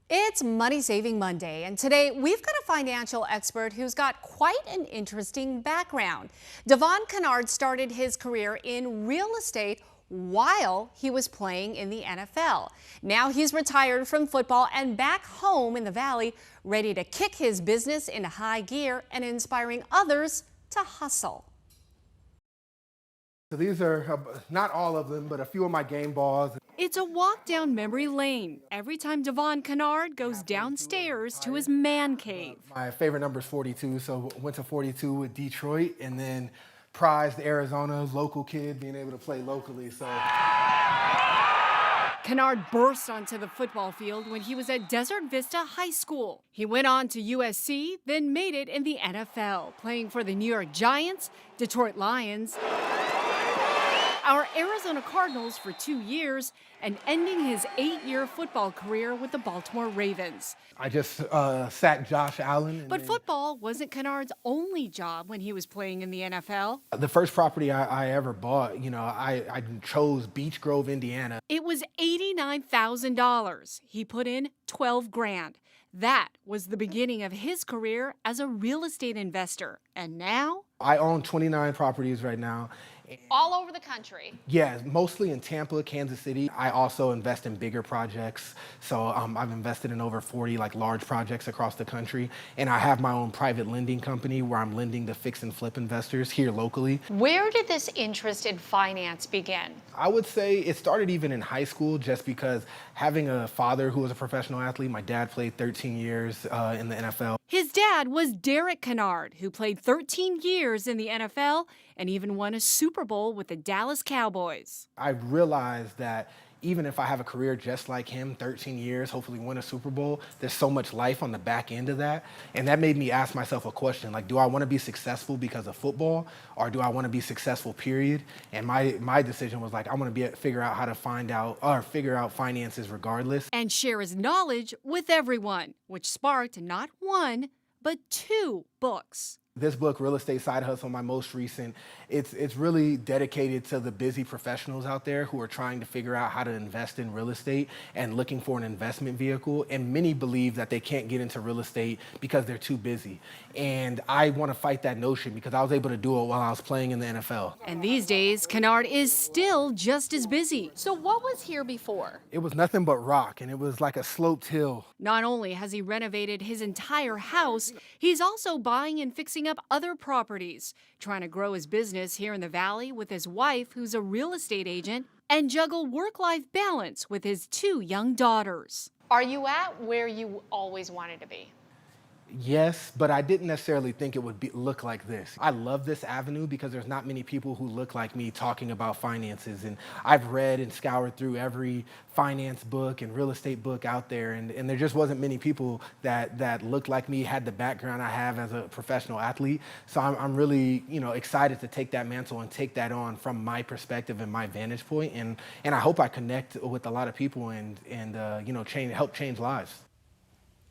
It's Money Saving Monday, and today we've got a financial expert who's got quite an interesting background. Devon Kennard started his career in real estate while he was playing in the NFL. Now he's retired from football and back home in the Valley, ready to kick his business into high gear and inspiring others to hustle. So these are not all of them, but a few of my game balls. It's a walk down memory lane every time Devon Kennard goes downstairs to his man cave. My favorite number is 42, so went to 42 with Detroit, and then prized Arizona, local kid, being able to play locally. So Kennard burst onto the football field when he was at Desert Vista High School. He went on to USC, then made it in the NFL, playing for the New York Giants, Detroit Lions, our Arizona Cardinals for 2 years, and ending his 8-year football career with the Baltimore Ravens. I just sacked Josh Allen. But football wasn't Kennard's only job when he was playing in the NFL. The first property I ever bought, I chose Beech Grove, Indiana. It was $89,000. He put in 12 grand. That was the beginning of his career as a real estate investor. And now? I own 29 properties right now. All over the country. Yeah, mostly in Tampa, Kansas City. I also invest in bigger projects. So I've invested in over 40 large projects across the country. And I have my own private lending company where I'm lending to fix and flip investors here locally. Where did this interest in finance begin? I would say it started even in high school, just because having a father who was a professional athlete, my dad played 13 years in the NFL. His dad was Derek Kennard, who played 13 years in the NFL and even won a Super Bowl with the Dallas Cowboys. I realized that even if I have a career just like him, 13 years, hopefully win a Super Bowl, there's so much life on the back end of that. And that made me ask myself a question, do I want to be successful because of football, or do I want to be successful, period? And my decision was I want to figure out how to figure out finances regardless. And share his knowledge with everyone, which sparked not one, but 2 books. This book, Real Estate Side Hustle, my most recent, it's really dedicated to the busy professionals out there who are trying to figure out how to invest in real estate and looking for an investment vehicle. And many believe that they can't get into real estate because they're too busy. And I want to fight that notion because I was able to do it while I was playing in the NFL. And these days, Kennard is still just as busy. So what was here before? It was nothing but rock, and it was like a sloped hill. Not only has he renovated his entire house, he's also buying and fixing up other properties, trying to grow his business here in the Valley with his wife, who's a real estate agent, and juggle work-life balance with his 2 young daughters. Are you at where you always wanted to be? Yes, but I didn't necessarily think it would look like this. I love this avenue because there's not many people who look like me talking about finances. And I've read and scoured through every finance book and real estate book out there. And there just wasn't many people that looked like me, had the background I have as a professional athlete. So I'm really, excited to take that mantle and take that on from my perspective and my vantage point. And I hope I connect with a lot of people and help change lives.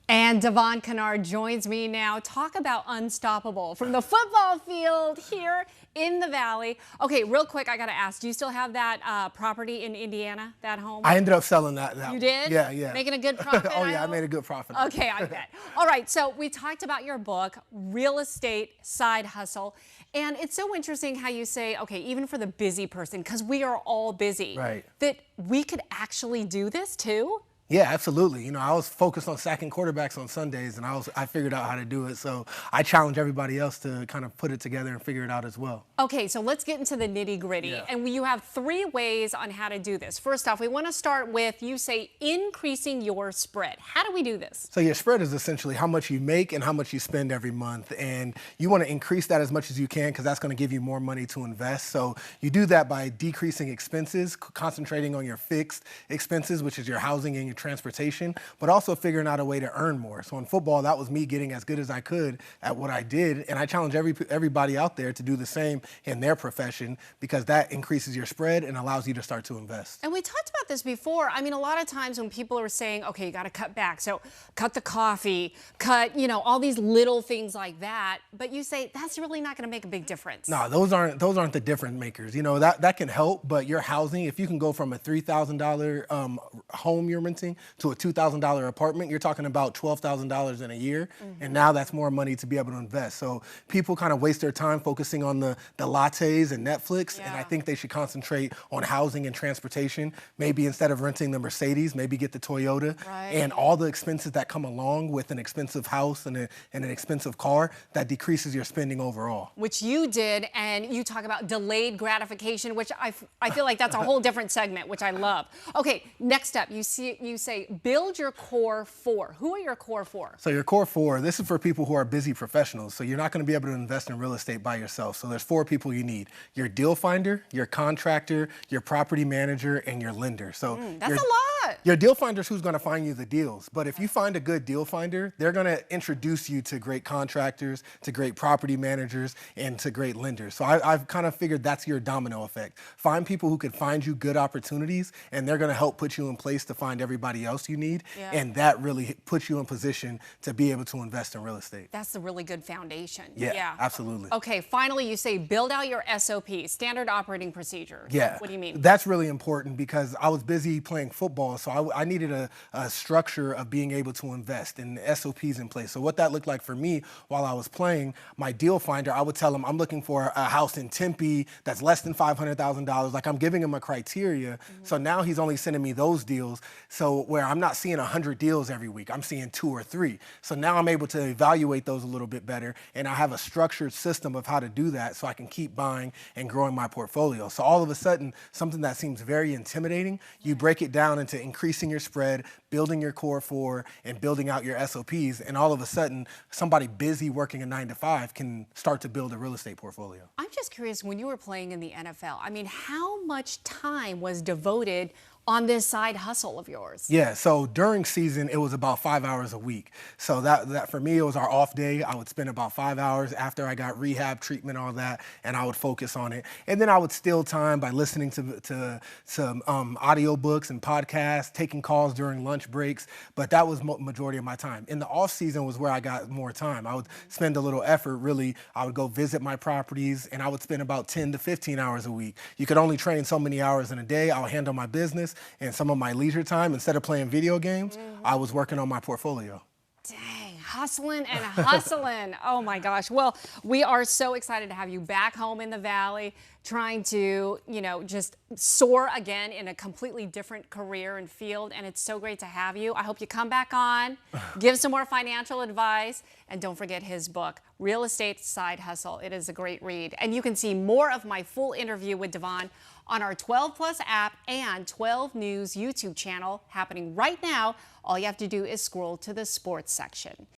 And Devon Kennard joins me now. Talk about unstoppable from the football field here in the Valley. Okay, real quick, I got to ask, do you still have that property in Indiana, that home? I ended up selling that. You did? Yeah. Making a good profit? Oh, yeah, I made a good profit. Okay, I bet. All right, so we talked about your book, Real Estate Side Hustle. And it's so interesting how you say, okay, even for the busy person, because we are all busy, right, that we could actually do this too? Yeah, absolutely. I was focused on sacking quarterbacks on Sundays, and I figured out how to do it. So I challenge everybody else to kind of put it together and figure it out as well. Okay, so let's get into the nitty-gritty. Yeah. And you have 3 ways on how to do this. First off, we want to start with, you say, increasing your spread. How do we do this? So your spread is essentially how much you make and how much you spend every month. And you want to increase that as much as you can because that's going to give you more money to invest. So you do that by decreasing expenses, concentrating on your fixed expenses, which is your housing and your transportation, but also figuring out a way to earn more. So in football, that was me getting as good as I could at what I did. And I challenge everybody out there to do the same in their profession because that increases your spread and allows you to start to invest. And we talked about this before. I mean, a lot of times when people are saying, okay, you got to cut back. So cut the coffee, cut, all these little things like that. But you say that's really not going to make a big difference. No, those aren't the difference makers. That can help, but your housing, if you can go from a $3,000 home you're renting financing to a $2,000 apartment, you're talking about $12,000 in a year. And now that's more money to be able to invest. So people kind of waste their time focusing on the lattes and Netflix. And I think they should concentrate on housing and transportation. Maybe instead of renting the Mercedes, maybe get the Toyota. And all the expenses that come along with an expensive house and an expensive car, that decreases your spending overall. Which you did, and you talk about delayed gratification, which I feel like that's a whole different segment, which I love. Okay, next up, you say build your core four. Who are your core four? So your core four, this is for people who are busy professionals. So you're not going to be able to invest in real estate by yourself. So there's four people you need: your deal finder, your contractor, your property manager, and your lender. So that's a lot. Your deal finder is who's going to find you the deals. But if you find a good deal finder, they're going to introduce you to great contractors, to great property managers, and to great lenders. So I've kind of figured that's your domino effect. Find people who can find you good opportunities, and they're going to help put you in place to find everybody else you need. And that really puts you in position to be able to invest in real estate. That's a really good foundation. Yeah, absolutely. Okay, finally, you say build out your SOP, standard operating procedure. Yeah. What do you mean? That's really important because I was busy playing football, so I needed a structure of being able to invest and SOPs in place. So what that looked like for me while I was playing, my deal finder, I would tell him I'm looking for a house in Tempe that's less than $500,000. Like, I'm giving him a criteria. So now he's only sending me those deals. So where I'm not seeing 100 deals every week, I'm seeing 2 or 3. So now I'm able to evaluate those a little bit better, and I have a structured system of how to do that so I can keep buying and growing my portfolio. So all of a sudden, something that seems very intimidating, you break it down into increasing your spread, building your core four, and building out your SOPs, and all of a sudden, somebody busy working a 9 to 5 can start to build a real estate portfolio. I'm just curious, when you were playing in the NFL, I mean, how much time was devoted on this side hustle of yours? Yeah, so during season, it was about 5 hours a week. So that for me, it was our off day. I would spend about 5 hours after I got rehab, treatment, all that, and I would focus on it. And then I would steal time by listening to some audiobooks and podcasts, taking calls during lunch breaks, but that was majority of my time. In the off season was where I got more time. I would spend a little effort, really. I would go visit my properties, and I would spend about 10 to 15 hours a week. You could only train so many hours in a day. I would handle my business. And some of my leisure time, instead of playing video games, I was working on my portfolio. Dang, hustling and hustling. Oh my gosh. Well, we are so excited to have you back home in the Valley, trying to, just soar again in a completely different career and field. And it's so great to have you. I hope you come back on, give some more financial advice, and don't forget his book, Real Estate Side Hustle. It is a great read. And you can see more of my full interview with Devon on our 12 Plus app and 12 News YouTube channel happening right now. All you have to do is scroll to the sports section.